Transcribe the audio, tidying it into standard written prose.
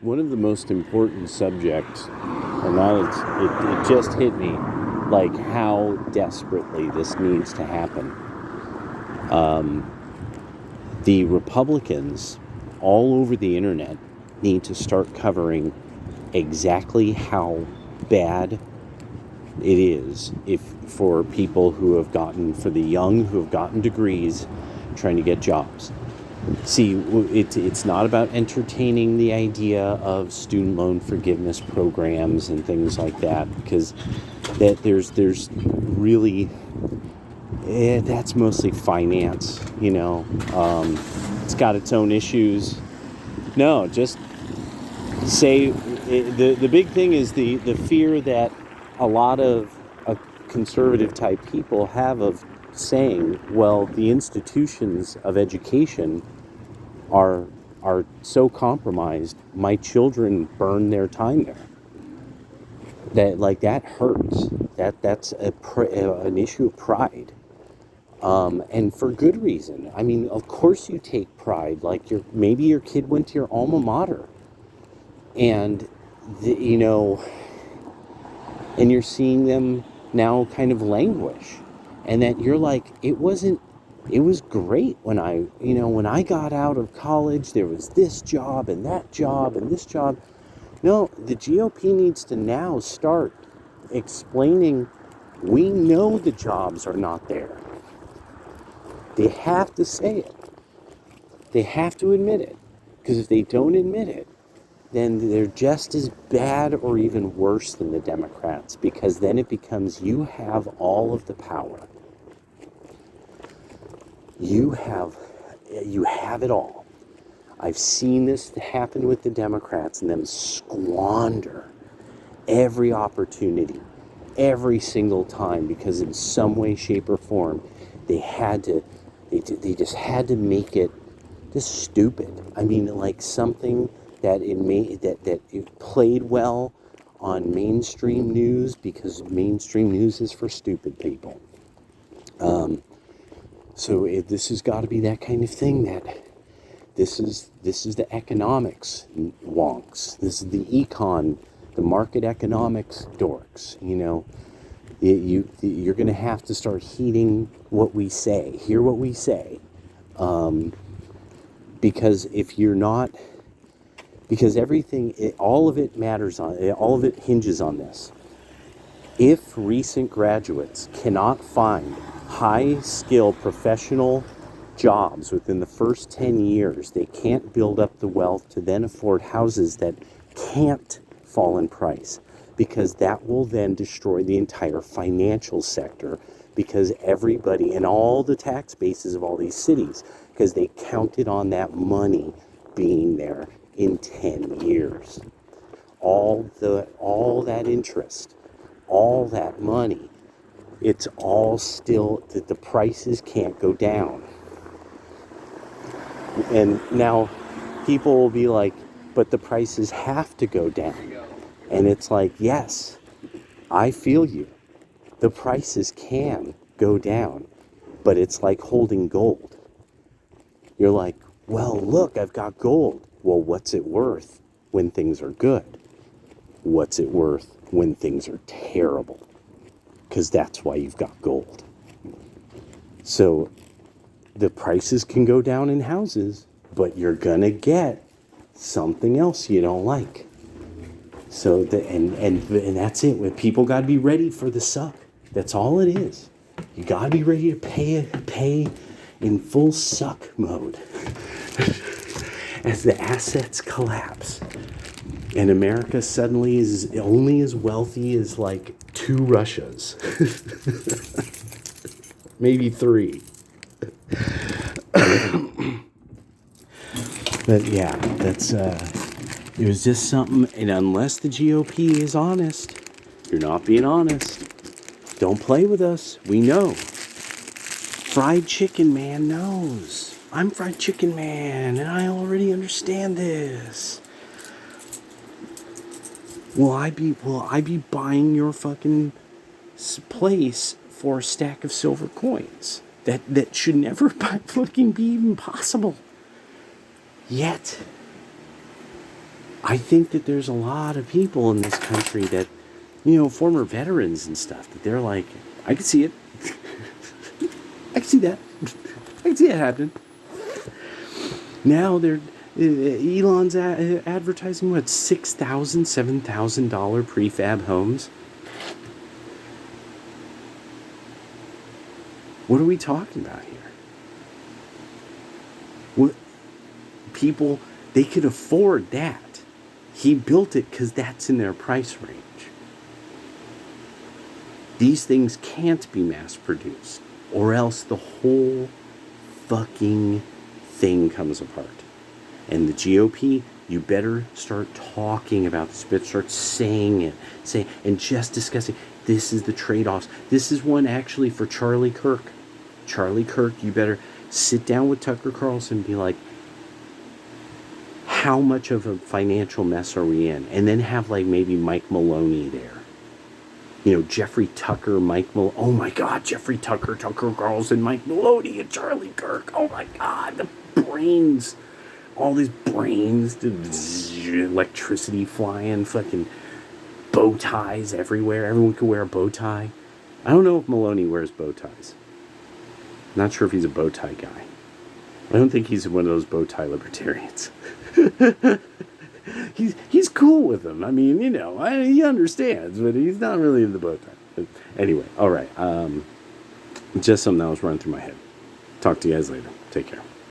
one of the most important subjects, and it just hit me, like how desperately this needs to happen. Um, the Republicans all over the internet need to start covering exactly how bad it is if for people who have gotten, for the young who have gotten degrees trying to get jobs. See, it's not about entertaining the idea of student loan forgiveness programs and things like that, because there's really that's mostly finance, it's got its own issues. No, just say the big thing is the fear that a lot of conservative type people have of saying, well, the institutions of education are so compromised, my children burn their time there. That hurts. That's an issue of pride, and for good reason. I mean, of course you take pride. Like maybe your kid went to your alma mater, and and you're seeing them now kind of languish, and that you're like, it was great when I got out of college. There was this job and that job and this job. No, the GOP needs to now start explaining, we know the jobs are not there. They have to say it. They have to admit it. Because if they don't admit it, then they're just as bad or even worse than the Democrats, because then it becomes, you have all of the power. You have it all. I've seen this happen with the Democrats and them squander every opportunity, every single time, because in some way, shape, or form, they just had to make it just stupid. I mean, like something that it played well on mainstream news, because mainstream news is for stupid people. So this has got to be that kind of thing. That this is the economics wonks. This is the market economics dorks. You're going to have to start heeding what we say, hear what we say, because if you're not, because all of it hinges on this. If recent graduates cannot find high-skill professional jobs within the first 10 years, they can't build up the wealth to then afford houses that can't fall in price, because that will then destroy the entire financial sector, because everybody and all the tax bases of all these cities, because they counted on that money being there in 10 years. All that interest, all that money, it's all still that the prices can't go down. And now people will be like, but the prices have to go down. And it's like, yes, I feel you. The prices can go down, but it's like holding gold. You're like, well, look, I've got gold. Well, what's it worth when things are good? What's it worth when things are terrible? Because that's why you've got gold. So the prices can go down in houses, but you're going to get something else you don't like. So and that's it. When people got to be ready for the suck. That's all it is. You got to be ready to pay in full suck mode as the assets collapse. And America suddenly is only as wealthy as like 2 Russias. Maybe 3. But yeah, that's it was just something. And unless the GOP is honest, you're not being honest. Don't play with us. We know. Fried Chicken Man knows. I'm Fried Chicken Man, and I already understand this. Will I be buying your fucking place for a stack of silver coins? That should never fucking be even possible. Yet, I think that there's a lot of people in this country that, former veterans and stuff, that they're like, I can see it. I can see that. I can see it happening. Now Elon's advertising what, $6,000, $7,000 prefab homes. What are we talking about here? What people, they could afford that. He built it because that's in their price range. These things can't be mass produced, or else the whole fucking thing comes apart. And the GOP, you better start talking about this. You better start saying it. And just discussing. This is the trade-offs. This is one actually for Charlie Kirk. Charlie Kirk, you better sit down with Tucker Carlson and be like, how much of a financial mess are we in? And then have like maybe Mike Maloney there. Jeffrey Tucker, Mike Maloney. Oh my God, Jeffrey Tucker, Tucker Carlson, Mike Maloney, and Charlie Kirk. Oh my God, the brains. All these brains, the electricity flying, fucking bow ties everywhere. Everyone could wear a bow tie. I don't know if Maloney wears bow ties. Not sure if he's a bow tie guy. I don't think he's one of those bow tie libertarians. He's cool with them. I mean, he understands, but he's not really in the bow tie. But anyway, all right. Just something that was running through my head. Talk to you guys later. Take care.